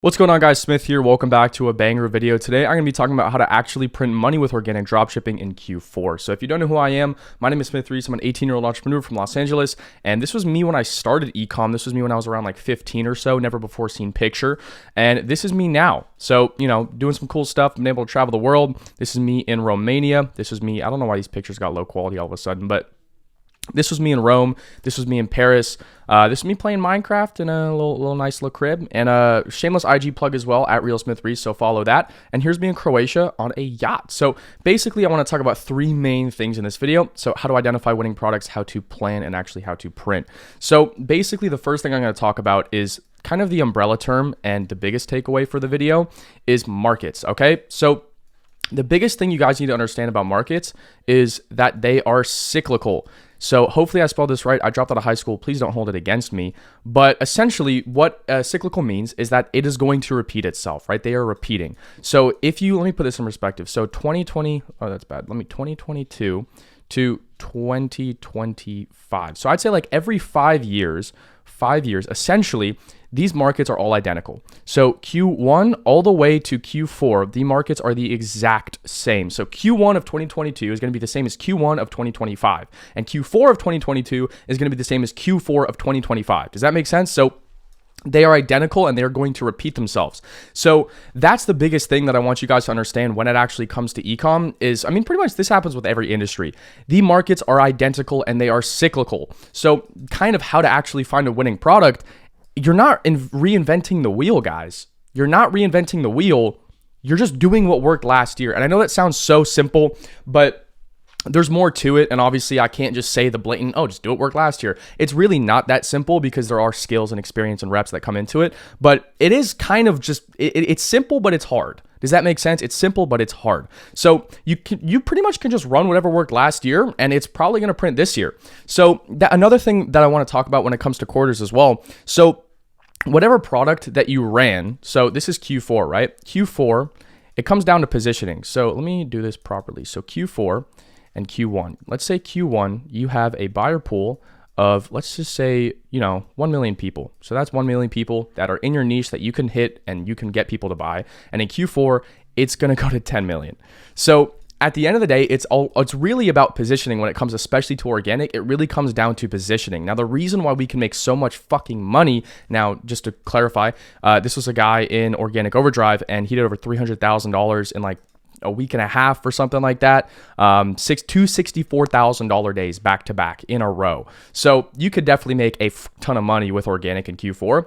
What's going on, guys? Smith here. Welcome back to a banger video. Today, I'm going to be talking about how to actually print money with organic dropshipping in Q4. So if you don't know who I am, my name is Smith Reese. I'm an 18-year-old entrepreneur from Los Angeles, and this was me when I started ecom. This was me when I was around like 15 or so, never before seen picture, and this is me now. So, doing some cool stuff, been able to travel the world. This is me in Romania. This is me. I don't know why these pictures got low quality all of a sudden, but this was me in Rome. This was me in Paris. This is me playing Minecraft in a little nice little crib. And a shameless IG plug as well, at RealSmithReese, so follow that. And here's me in Croatia on a yacht. So basically, I want to talk about three main things in this video. So how to identify winning products, how to plan, and actually how to print. So basically, the first thing I'm going to talk about is kind of the umbrella term, and the biggest takeaway for the video is markets, okay? So the biggest thing you guys need to understand about markets is that they are cyclical. So hopefully I spelled this right. I dropped out of high school. Please don't hold it against me. But essentially what cyclical means is that it is going to repeat itself, right? They are repeating. So let me put this in perspective. So 2022 to 2025. So I'd say like every 5 years, essentially, these markets are all identical. So Q1 all the way to Q4, the markets are the exact same. So Q1 of 2022 is going to be the same as Q1 of 2025. And Q4 of 2022 is going to be the same as Q4 of 2025. Does that make sense? So they are identical and they're going to repeat themselves. So that's the biggest thing that I want you guys to understand when it actually comes to ecom is, pretty much this happens with every industry. The markets are identical and they are cyclical. So kind of how to actually find a winning product. You're not reinventing the wheel, guys. You're not reinventing the wheel. You're just doing what worked last year. And I know that sounds so simple, but there's more to it. And obviously I can't just say the blatant, just do what worked last year. It's really not that simple because there are skills and experience and reps that come into it. But it is kind of just, it's simple, but it's hard. Does that make sense? It's simple, but it's hard. So you pretty much can just run whatever worked last year, and it's probably going to print this year. So another thing that I want to talk about when it comes to quarters as well. So whatever product that you ran, so this is Q4, right? Q4, it comes down to positioning. So let me do this properly. So Q4 and Q1. Let's say Q1, you have a buyer pool of, let's just say, 1 million people. So that's 1 million people that are in your niche that you can hit and you can get people to buy. And in Q4, it's going to go to 10 million. So at the end of the day, it's really about positioning when it comes especially to organic. It really comes down to positioning. Now, the reason why we can make so much fucking money, now, just to clarify, this was a guy in Organic Overdrive and he did over $300,000 in like a week and a half or something like that. Two $64,000 days back to back in a row. So you could definitely make a ton of money with organic in Q4.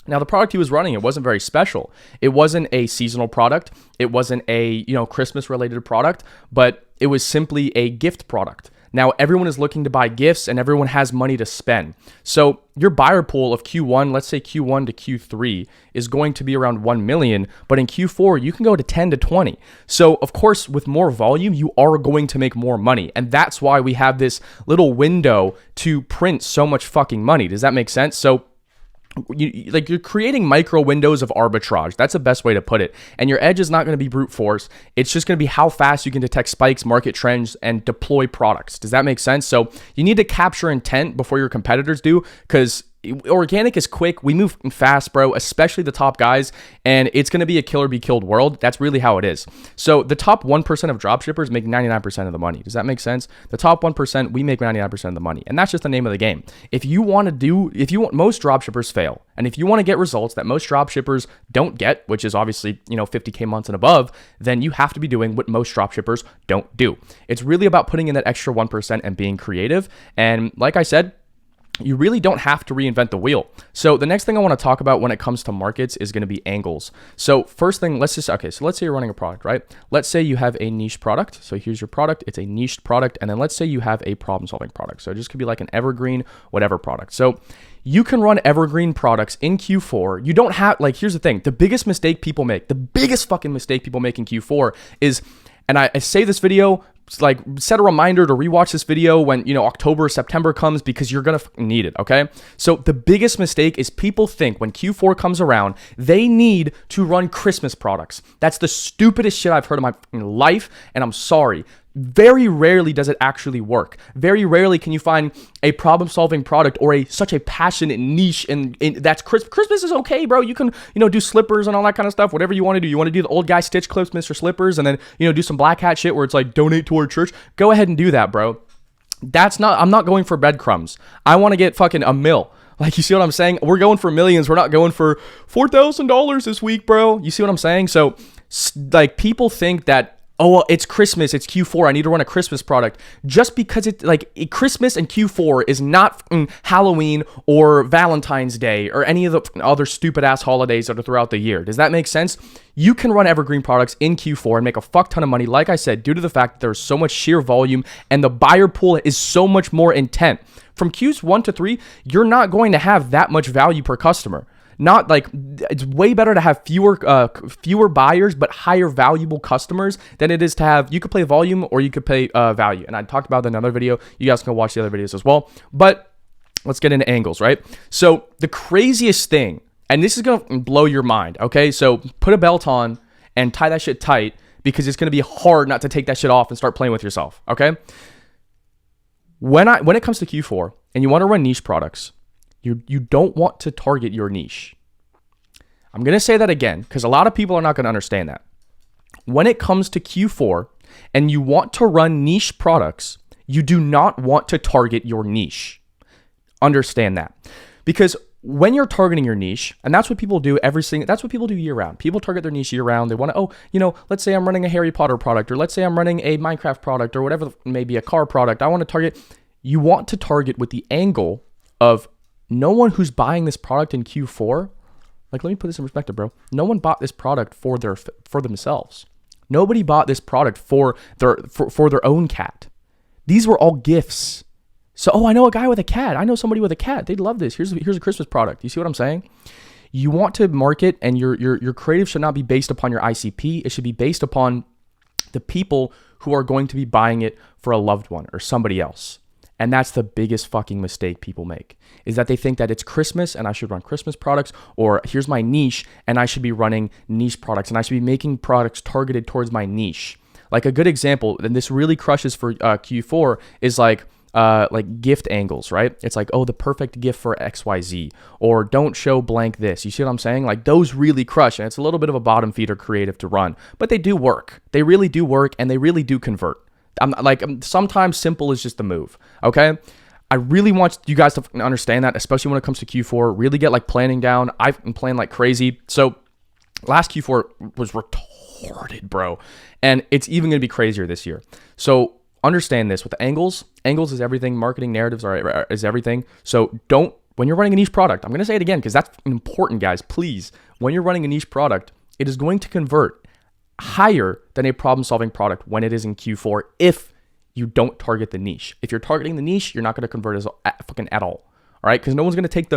Now, the product he was running, it wasn't very special. It wasn't a seasonal product. It wasn't a, Christmas related product, but it was simply a gift product. Now, everyone is looking to buy gifts and everyone has money to spend. So your buyer pool of Q1, let's say Q1 to Q3 is going to be around 1 million, but in Q4, you can go to 10 to 20. So of course, with more volume, you are going to make more money. And that's why we have this little window to print so much fucking money. Does that make sense? So you're creating micro windows of arbitrage. That's the best way to put it. And your edge is not going to be brute force. It's just going to be how fast you can detect spikes, market trends, and deploy products. Does that make sense? So you need to capture intent before your competitors do, because organic is quick. We move fast, bro, especially the top guys, and it's going to be a kill or be killed world. That's really how it is. So the top 1% of dropshippers make 99% of the money. Does that make sense? The top 1%, we make 99% of the money, and that's just the name of the most dropshippers fail. And if you want to get results that most dropshippers don't get, which is obviously, 50K months and above, then you have to be doing what most dropshippers don't do. It's really about putting in that extra 1% and being creative. And like I said, you really don't have to reinvent the wheel. So the next thing I want to talk about when it comes to markets is going to be angles. So first thing, so let's say you're running a product, right? Let's say you have a niche product. So here's your product. It's a niched product. And then let's say you have a problem solving product. So it just could be like an evergreen, whatever product. So you can run evergreen products in Q4. You don't have, here's the thing. The biggest fucking mistake people make in Q4 is, and I say this video, set a reminder to rewatch this video when, October, September comes, because you're going to need it, okay? So the biggest mistake is people think when Q4 comes around, they need to run Christmas products. That's the stupidest shit I've heard in my life, and I'm sorry. very rarely does it actually work. Very rarely can you find a problem-solving product or such a passionate niche, and that's Christmas is okay, bro. You can, do slippers and all that kind of stuff, whatever you want to do. You want to do the old guy Stitch Clips, Mr. Slippers, and then, do some black hat shit where it's like, donate to our church. Go ahead and do that, bro. I'm not going for breadcrumbs. I want to get fucking a mill. Like, you see what I'm saying? We're going for millions. We're not going for $4,000 this week, bro. You see what I'm saying? So, like, people think that, oh, well, it's Christmas, it's Q4, I need to run a Christmas product. Just because it's like Christmas and Q4 is not Halloween or Valentine's Day or any of the other stupid ass holidays that are throughout the year. Does that make sense? You can run evergreen products in Q4 and make a fuck ton of money, like I said, due to the fact that there's so much sheer volume and the buyer pool is so much more intent. From Qs 1 to 3, you're not going to have that much value per customer. Not like, it's way better to have fewer buyers but higher valuable customers than it is to have, you could play volume or you could pay value. And I talked about that in another video. You guys can watch the other videos as well. But let's get into angles, right? So the craziest thing, and this is going to blow your mind, okay? So put a belt on and tie that shit tight, because it's going to be hard not to take that shit off and start playing with yourself, okay? When it comes to Q4 and you want to run niche products, you don't want to target your niche. I'm going to say that again because a lot of people are not going to understand that. When it comes to Q4 and you want to run niche products, you do not want to target your niche. Understand that. Because when you're targeting your niche, and that's what people do that's what people do year round. People target their niche year round. They want to, let's say I'm running a Harry Potter product, or let's say I'm running a Minecraft product, or whatever, maybe a car product. I want to target. You want to target with the angle of no one who's buying this product in Q4. Like, let me put this in perspective, bro. No one bought this product for themselves. Nobody bought this product for their own cat. These were all gifts. So, I know a guy with a cat. I know somebody with a cat. They'd love this. Here's a Christmas product. You see what I'm saying? You want to market, and your creative should not be based upon your ICP. It should be based upon the people who are going to be buying it for a loved one or somebody else. And that's the biggest fucking mistake people make, is that they think that it's Christmas and I should run Christmas products, or here's my niche and I should be running niche products and I should be making products targeted towards my niche. Like a good example, and this really crushes for Q4, is like gift angles, right? It's like, the perfect gift for XYZ, or don't show blank this. You see what I'm saying? Like, those really crush, and it's a little bit of a bottom feeder creative to run, but they do work. They really do work, and they really do convert. Sometimes simple is just the move, okay? I really want you guys to understand that, especially when it comes to Q4. Really get planning down. I've been playing like crazy. So last Q4 was retarded, bro. And it's even going to be crazier this year. So understand this with the angles. Angles is everything. Marketing narratives is everything. So when you're running a niche product, I'm going to say it again because that's important, guys. Please, when you're running a niche product, it is going to convert higher than a problem-solving product when it is in Q4 if you don't target the niche. If you're targeting the niche, you're not going to convert at all. All right? Because no one's going to take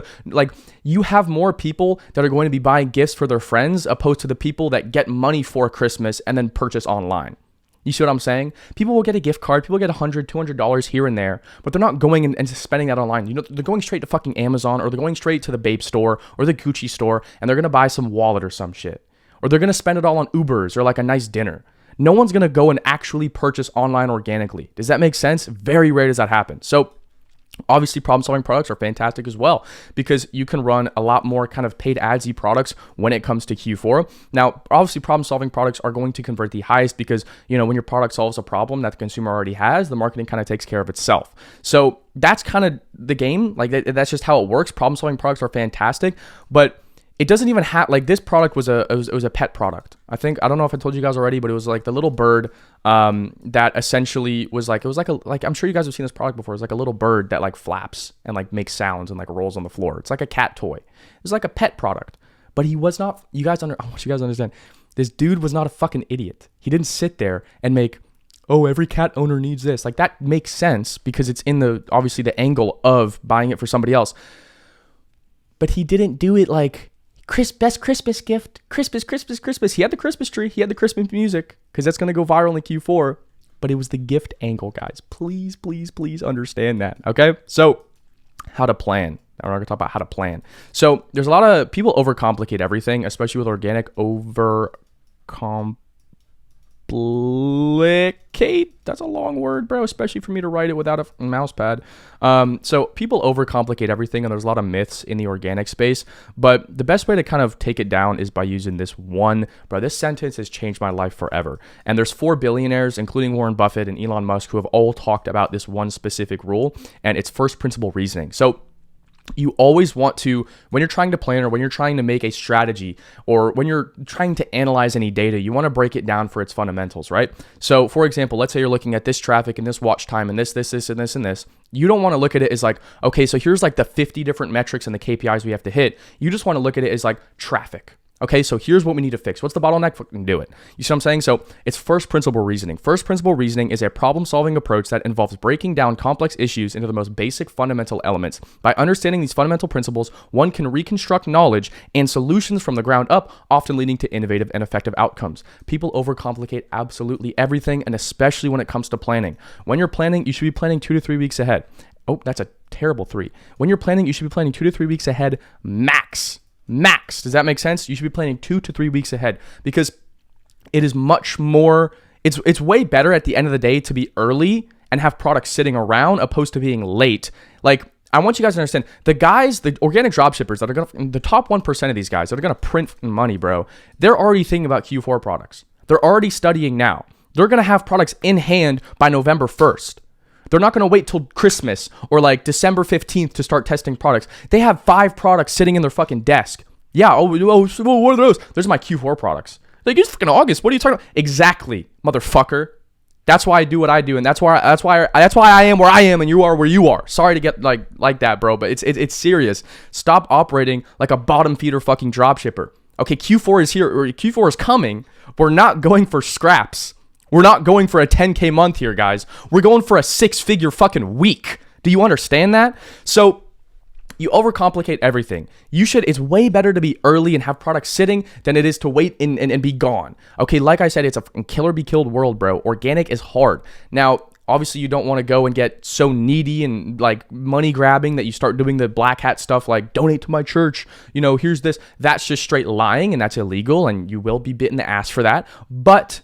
you have more people that are going to be buying gifts for their friends opposed to the people that get money for Christmas and then purchase online. You see what I'm saying? People will get a gift card. People get $100, $200 here and there, but they're not going and spending that online. They're going straight to fucking Amazon, or they're going straight to the Babe store or the Gucci store, and they're going to buy some wallet or some shit. Or they're going to spend it all on Ubers or like a nice dinner. No one's going to go and actually purchase online organically. Does that make sense? Very rare does that happen. So obviously problem-solving products are fantastic as well, because you can run a lot more kind of paid adsy products when it comes to Q4. Now, obviously problem-solving products are going to convert the highest because, when your product solves a problem that the consumer already has, the marketing kind of takes care of itself. So that's kind of the game. Like, that's just how it works. Problem-solving products are fantastic, but it doesn't even have, this product was a pet product. I don't know if I told you guys already, but it was like the little bird that essentially was I'm sure you guys have seen this product before. It's like a little bird that flaps and makes sounds and rolls on the floor. It's like a cat toy. It was like a pet product, but he was not, I want you guys to understand, this dude was not a fucking idiot. He didn't sit there and make, every cat owner needs this. That makes sense because it's in obviously the angle of buying it for somebody else. But he didn't do it best Christmas gift, Christmas. He had the Christmas tree. He had the Christmas music because that's going to go viral in Q4. But it was the gift angle, guys. Please, please, please understand that. Okay. So how to plan. Now we're going to talk about how to plan. So there's a lot of people overcomplicate everything, especially with organic. That's a long word, bro, especially for me to write it without a mouse pad. So people overcomplicate everything, and there's a lot of myths in the organic space. But the best way to kind of take it down is by using this one, bro. This sentence has changed my life forever. And there's 4 billionaires, including Warren Buffett and Elon Musk, who have all talked about this one specific rule, and it's first principle reasoning. So you always want to, when you're trying to plan or when you're trying to make a strategy or when you're trying to analyze any data, you want to break it down for its fundamentals, right? So for example, let's say you're looking at this traffic and this watch time and this, and this. You don't want to look at it as like, okay, so here's like the 50 different metrics and the KPIs we have to hit. You just want to look at it as like traffic. Okay, so here's what we need to fix. What's the bottleneck? Fucking do it. You see what I'm saying? So it's first principle reasoning. First principle reasoning is a problem-solving approach that involves breaking down complex issues into the most basic fundamental elements. By understanding these fundamental principles, one can reconstruct knowledge and solutions from the ground up, often leading to innovative and effective outcomes. People overcomplicate absolutely everything, and especially when it comes to planning. When you're planning, you should be planning 2 to 3 weeks ahead. Oh, that's a terrible 3. When you're planning, you should be planning 2 to 3 weeks ahead max. Does that make sense? You should be planning 2 to 3 weeks ahead, because it is much more, it's way better at the end of the day to be early and have products sitting around opposed to being late. Like, I want you guys to understand, the organic dropshippers that are the top 1% of these guys that are going to print money, bro, they're already thinking about Q4 products. They're already studying now. They're going to have products in hand by November 1st. They're not going to wait till Christmas or like December 15th to start testing products. They have 5 products sitting in their fucking desk. Yeah, what are those? Those are my Q4 products. Like, it's fucking August. What are you talking about? Exactly, motherfucker. That's why I do what I do, and that's why I am where I am, and you are where you are. Sorry to get like that, bro, but it's serious. Stop operating like a bottom feeder fucking dropshipper. Okay, Q4 is here, or Q4 is coming. We're not going for scraps. We're not going for a 10K month here, guys. We're going for a 6-figure fucking week. Do you understand that? So you overcomplicate everything. It's way better to be early and have products sitting than it is to wait and be gone. Okay, like I said, it's a kill or be killed world, bro. Organic is hard. Now, obviously you don't want to go and get so needy and like money grabbing that you start doing the black hat stuff like donate to my church. You know, here's this. That's just straight lying, and that's illegal, and you will be bit in the ass for that. But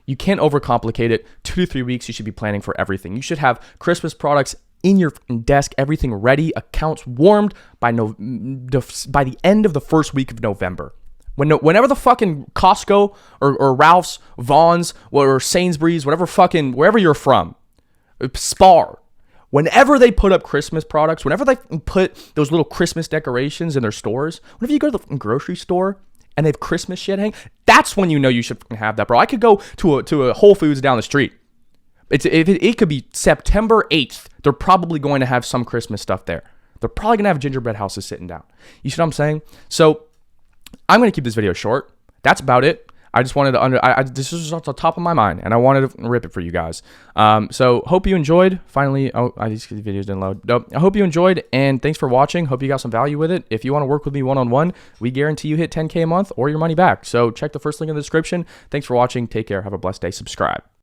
you can't overcomplicate it. 2 to 3 weeks, you should be planning for everything. You should have Christmas products in your desk, everything ready, accounts warmed by the end of the first week of November. Whenever the fucking Costco or Ralph's, Vaughn's, or Sainsbury's, wherever you're from, Spar, whenever they put up Christmas products, whenever they put those little Christmas decorations in their stores, whenever you go to the grocery store and they have Christmas shit hanging, that's when you know you should have that, bro. I could go to a Whole Foods down the street. It could be September 8th. They're probably going to have some Christmas stuff there. They're probably going to have gingerbread houses sitting down. You see what I'm saying? So I'm going to keep this video short. That's about it. I just wanted to this is off the top of my mind, and I wanted to rip it for you guys. So hope you enjoyed. Finally, these videos didn't load. Nope. I hope you enjoyed, and thanks for watching. Hope you got some value with it. If you want to work with me one-on-one, we guarantee you hit 10K a month or your money back. So check the first link in the description. Thanks for watching. Take care. Have a blessed day. Subscribe.